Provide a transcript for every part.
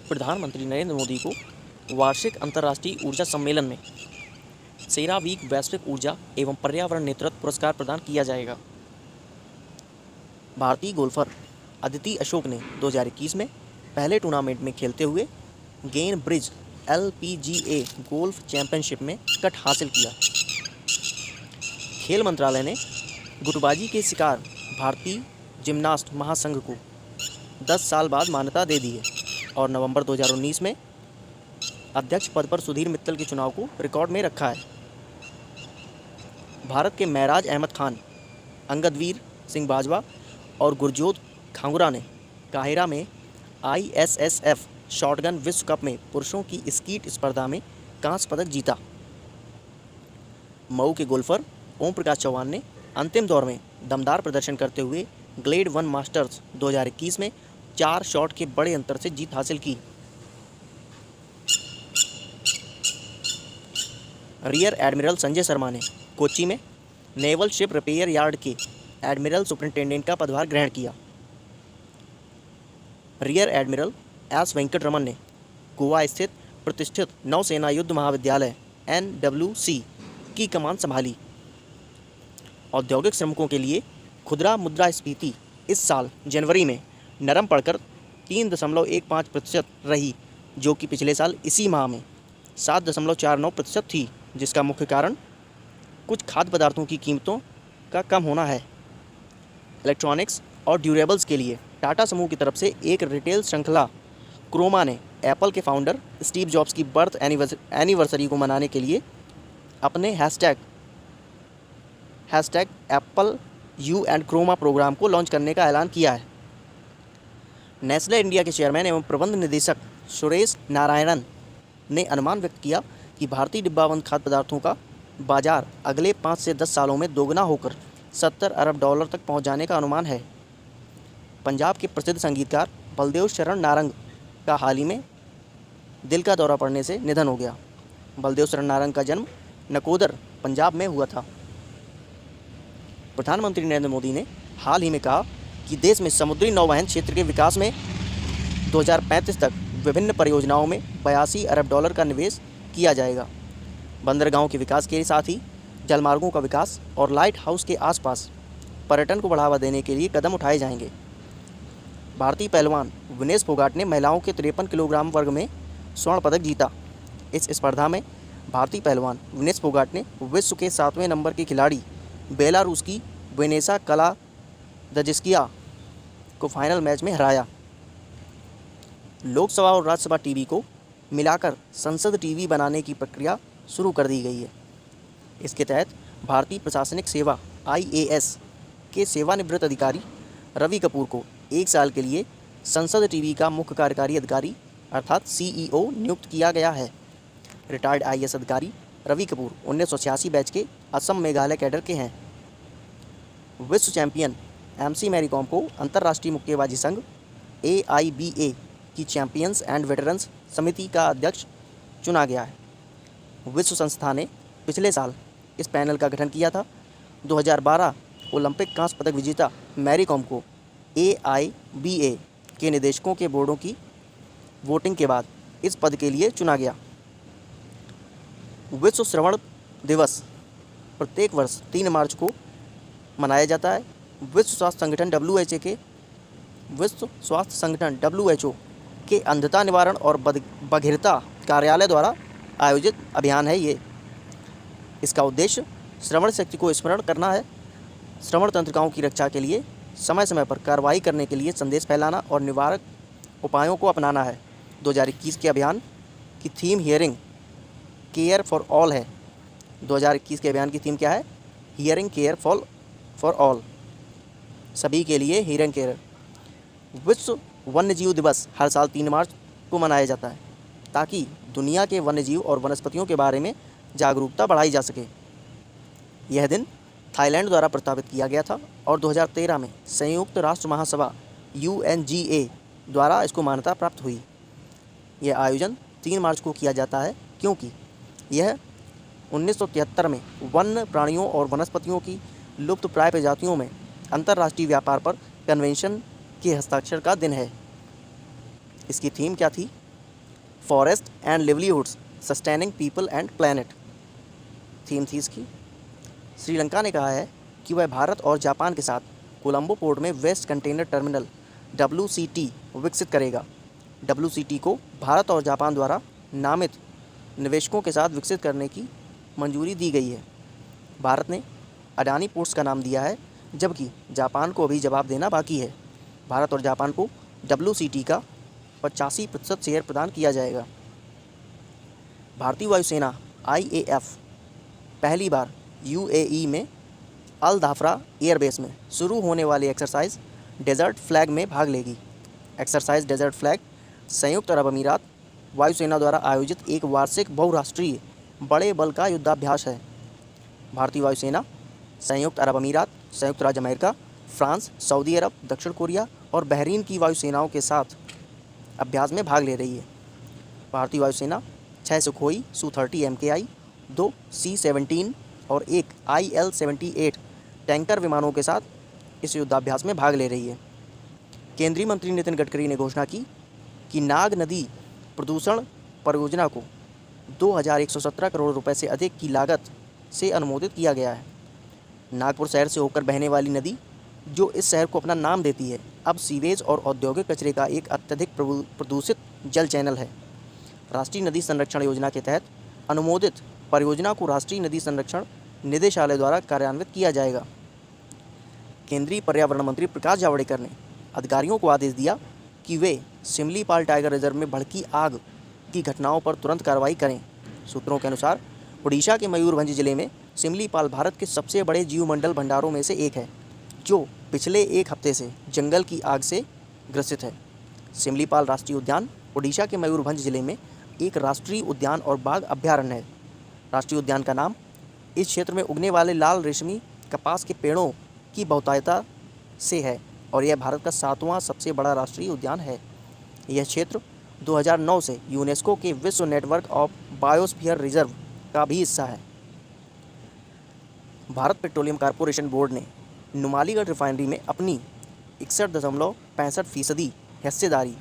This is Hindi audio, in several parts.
प्रधानमंत्री नरेंद्र मोदी को वार्षिक अंतर्राष्ट्रीय ऊर्जा सम्मेलन में सेरावीक वैश्विक ऊर्जा एवं पर्यावरण नेतृत्व पुरस्कार प्रदान किया जाएगा। भारतीय गोल्फर अदिति अशोक ने 2021 में पहले टूर्नामेंट में खेलते हुए gain bridge LPGA golf championship में कट हासिल किया। खेल मंत्रालय ने गुटबाजी के शिकार भारतीय जिम्नास्ट महासंघ को 10 साल बाद मान्यता दे दी है और नवंबर 2019 में अध्यक्ष पद पर सुधीर मित्तल के चुनाव को रिकॉर्ड में रखा है। भारत के महराज अहमद खान, अंगदवीर सिंह बाजवा और गुरजोत खांगुरा ने काहिरा में ISSF शॉटगन विश्व कप में पुरुषों की स्कीट स्पर्धा में कांस्य पदक जीता। मऊ के गोल्फर ओम प्रकाश चौहान ने अंतिम दौर में दमदार प्रदर्शन करते हुए ग्लेड 1 मास्टर्स 2021 में 4 शॉट के बड़े अंतर से जीत हासिल की। रियर एडमिरल संजय शर्मा ने कोच्चि में नेवल शिप रिपेयर यार्ड के एडमिरल सुपरिंटेंडेंट का पदभार ग्रहण किया। रियर एडमिरल एस वेंकटरमन ने गोवा स्थित प्रतिष्ठित नौसेना युद्ध महाविद्यालय NWC की कमान संभाली। औद्योगिक श्रमिकों के लिए खुदरा मुद्रास्फीति इस साल जनवरी में नरम पड़कर 3.15% रही, जो कि पिछले साल इसी माह में 7.49% थी, जिसका मुख्य कारण कुछ खाद्य पदार्थों की कीमतों का कम होना है। इलेक्ट्रॉनिक्स और ड्यूरेबल्स के लिए टाटा समूह की तरफ से एक रिटेल श्रृंखला क्रोमा ने एप्पल के फाउंडर स्टीव जॉब्स की बर्थ एनिवर्सरी को मनाने के लिए अपने hashtag Apple you and Croma program को लॉन्च करने का ऐलान किया है। नेस्ले इंडिया के चेयरमैन एवं प्रबंध निदेशक सुरेश नारायणन ने अनुमान व्यक्त किया कि भारतीय डिब्बाबंद खाद्य पदार्थों का बाजार अगले 5 से 10 सालों में दोगुना होकर $70 अरब तक पहुंच जाने का अनुमान है। पंजाब के प्रसिद्ध संगीतकार बलदेव शरण नारंग का हाल ही में दिल का दौरा पड़ने से निधन हो गया। बलदेव शरण नारंग का जन्म नकोदर, पंजाब में हुआ था। प्रधानमंत्री नरेंद्र मोदी ने हाल ही में कहा कि देश में समुद्री नौवहन क्षेत्र के विकास में 2035 तक विभिन्न परियोजनाओं में $82 अरब का निवेश किया जाएगा। बंदरगाहों के विकास के साथ ही जलमार्गों का विकास और लाइट हाउस के आसपास पर्यटन को बढ़ावा देने के लिए कदम उठाए जाएंगे। भारतीय पहलवान विनेश फोगाट ने महिलाओं के 53 किलोग्राम वर्ग में स्वर्ण पदक जीता। इस स्पर्धा में भारतीय पहलवान विनेश फोगाट ने विश्व के 7वें नंबर के खिलाड़ी बेलारूस की वेनेसा कलादजिस्किया को फाइनल मैच में हराया। लोकसभा और राज्यसभा टीवी को मिलाकर संसद टीवी बनाने की प्रक्रिया शुरू कर दी गई है। इसके तहत भारतीय प्रशासनिक सेवा IAS के सेवानिवृत्त अधिकारी रवि कपूर को 1 साल के लिए संसद टीवी का मुख्य कार्यकारी अधिकारी अर्थात CEO नियुक्त किया गया है। रिटायर्ड IAS अधिकारी रवि कपूर 1986 बैच के असम मेघालय कैडर के हैं। विश्व चैंपियन MC मैरी कॉम को अंतर्राष्ट्रीय मुक्केबाजी संघ AIBA की चैंपियंस एंड वेटरन्स समिति का अध्यक्ष चुना गया है। विश्व संस्था ने पिछले साल इस पैनल का गठन किया था। 2012 ओलंपिक कांस्य पदक विजेता मैरी कॉम को AIBA के निदेशकों के बोर्डों की वोटिंग के बाद इस पद के लिए चुना गया। विश्व श्रवण दिवस प्रत्येक वर्ष 3 मार्च को मनाया जाता है। विश्व स्वास्थ्य संगठन WHO के अंधता निवारण और बधिरता कार्यालय द्वारा आयोजित अभियान है ये। इसका उद्देश्य श्रवण शक्ति को स्मरण करना है, श्रवण तंत्रिकाओं की रक्षा के लिए समय समय पर कार्रवाई करने के लिए संदेश फैलाना और निवारक उपायों को अपनाना है। 2021 के अभियान की theme hearing care for all है। 2021 के अभियान की थीम क्या है? हियरिंग केयर फॉर ऑल, सभी के लिए हियरिंग केयर। विश्व वन्यजीव दिवस हर साल 3 मार्च को मनाया जाता है ताकि दुनिया के वन्यजीव और वनस्पतियों के बारे में जागरूकता बढ़ाई जा सके। यह दिन थाईलैंड द्वारा प्रस्तावित किया गया था और 2013 में संयुक्त राष्ट्र महासभा UNGA द्वारा इसको मान्यता प्राप्त हुई। यह आयोजन 3 मार्च को किया जाता है क्योंकि यह 1973 में वन्य प्राणियों और वनस्पतियों की लुप्त प्राय प्रजातियों में अंतर्राष्ट्रीय व्यापार पर कन्वेंशन के हस्ताक्षर का दिन है। इसकी थीम क्या थी? Forest and livelihoods sustaining people and planet theme थी इसकी। श्रीलंका ने कहा है कि वह भारत और जापान के साथ कोलंबो पोर्ट में वेस्ट कंटेनर टर्मिनल WCT विकसित करेगा। WCT को भारत और जापान द्वारा नामित निवेशकों के साथ विकसित करने की मंजूरी दी गई है। भारत ने अडानी पोर्ट्स का नाम दिया है, जबकि जापान को अभी जवाब देना बाकी है। भारत और जापान को WCT का 85% शेयर प्रदान किया जाएगा। भारतीय वायुसेना IAF पहली बार UAE में अल धाफरा एयरबेस में शुरू होने वाली एक्सरसाइज डेजर्ट फ्लैग में भाग लेगी। एक्सरसाइज डेजर्ट फ्लैग संयुक्त अरब अमीरात वायुसेना द्वारा आयोजित एक वार्षिक बहुराष्ट्रीय बड़े बल का युद्धाभ्यास है। भारतीय वायुसेना संयुक्त अरब अमीरात, संयुक्त राज्य अमेरिका, फ्रांस, सऊदी अरब, दक्षिण कोरिया और बहरीन की वायुसेनाओं के साथ अभ्यास में भाग ले रही है। भारतीय वायुसेना 6 सुखोई Su-30 MKI, 2 C-17 और 1 IL-78 टैंकर विमानों के साथ इस युद्धाभ्यास में भाग ले रही है। केंद्रीय मंत्री नितिन गडकरी ने घोषणा की कि नाग नदी प्रदूषण परियोजना को 2117 करोड़ रुपए से अधिक की लागत से अनुमोदित किया गया है। नागपुर शहर से होकर बहने वाली नदी, जो इस शहर को अपना नाम देती है, अब सीवेज और औद्योगिक कचरे का एक अत्यधिक प्रदूषित जल चैनल है। राष्ट्रीय नदी संरक्षण योजना के तहत अनुमोदित परियोजना को राष्ट्रीय नदी संरक्षण निदेशालय द्वारा कार्यान्वित किया जाएगा। केंद्रीय पर्यावरण मंत्री प्रकाश जावड़ेकर ने अधिकारियों को आदेश दिया कि वे सिमलीपाल टाइगर रिजर्व में भड़की आग की घटनाओं पर तुरंत कार्रवाई करें। सूत्रों के अनुसार ओडिशा के मयूरभंज जिले में सिमलीपाल भारत के सबसे बड़े जीवमंडल भंडारों में से एक है, जो पिछले एक हफ्ते से जंगल की आग से ग्रसित है। सिमलीपाल राष्ट्रीय उद्यान ओडिशा के मयूरभंज जिले में एक राष्ट्रीय उद्यान और बाघ अभयारण्य है। राष्ट्रीय उद्यान का नाम इस क्षेत्र में उगने वाले लाल रेशमी कपास के पेड़ों की बहुतायता से है और यह भारत का 7वां सबसे बड़ा राष्ट्रीय उद्यान है। यह क्षेत्र 2009 से यूनेस्को के विश्व नेटवर्क ऑफ बायोस्फीयर रिजर्व का भी हिस्सा है। भारत पेट्रोलियम कॉर्पोरेशन बोर्ड ने नुमालीगढ़ रिफाइनरी में अपनी 61.65% हिस्सेदारी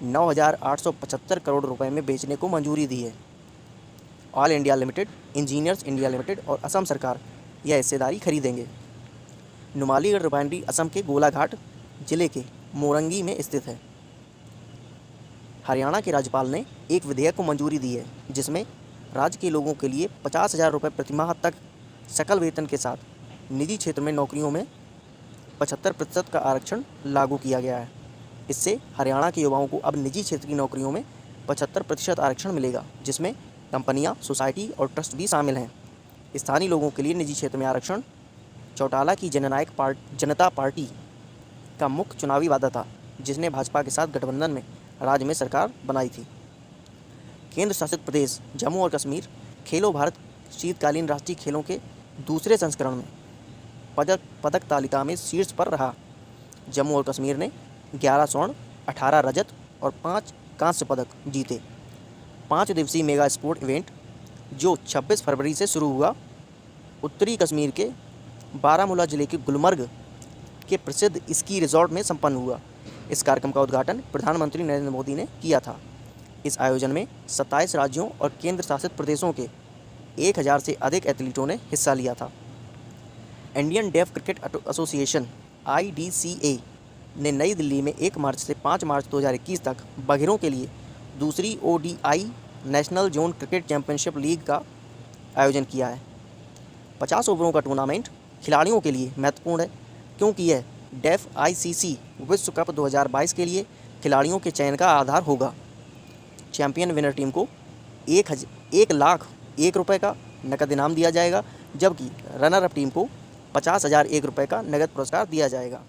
9,875 करोड़ रुपए में बेचने को मंजूरी दी है। All India limited, engineers India limited और असम सरकार यह हिस्सेदारी खरीदेंगे। नुमालीगढ़ रिफाइनरी असम के गोलाघाट जिले के मोरंगी में स्थित है। हरियाणा के राज्यपाल ने एक विधेयक को मंजूरी दी है, जिसमें राज्य के लोगों के लिए 50,000 रुपये प्रतिमाह तक सकल वेतन के साथ निजी क्षेत्र में नौकरियों में 75% का आरक्षण लागू किया गया है। इससे हरियाणा के युवाओं को अब निजी क्षेत्र की नौकरियों में 75% आरक्षण मिलेगा, जिसमें कंपनियां, सोसाइटी और ट्रस्ट भी शामिल हैं। स्थानीय लोगों के लिए निजी क्षेत्र में आरक्षण चौटाला की जनता पार्टी का मुख्य चुनावी वादा था, जिसने भाजपा के साथ गठबंधन में राज्य में सरकार बनाई थी। केंद्र शासित प्रदेश जम्मू और कश्मीर खेलो भारत शीतकालीन राष्ट्रीय खेलों के दूसरे संस्करण में पदक तालिका में शीर्ष पर रहा। जम्मू और कश्मीर ने 11 स्वर्ण, 18 रजत और 5 कांस्य पदक जीते। 5 दिवसीय मेगा स्पोर्ट इवेंट, जो 26 फरवरी से शुरू हुआ, उत्तरी कश्मीर के बारामूला जिले के गुलमर्ग के प्रसिद्ध स्की रिजॉर्ट में संपन्न हुआ। इस कार्यक्रम का उद्घाटन प्रधानमंत्री नरेंद्र मोदी ने किया था। इस आयोजन में 27 राज्यों और केंद्र शासित प्रदेशों के 1000 से अधिक एथलीटों ने हिस्सा लिया था। Indian deaf cricket association IDCA ने नई दिल्ली में 1 मार्च से 5 मार्च 2021 तक बधिरों के लिए दूसरी ODI national zone cricket championship league का आयोजन किया है। 50 ओवरों का टूर्नामेंट खिलाड़ियों के लिए महत्वपूर्ण है, क्योंकि यह डेफ ICC विश्व कप 2022 के लिए खिलाड़ियों के चयन का आधार होगा। चैंपियन विनर टीम को 1,01,001 रुपये का नकद इनाम दिया जाएगा, जबकि रनर अप टीम को 50,001 रुपये का नगद पुरस्कार दिया जाएगा।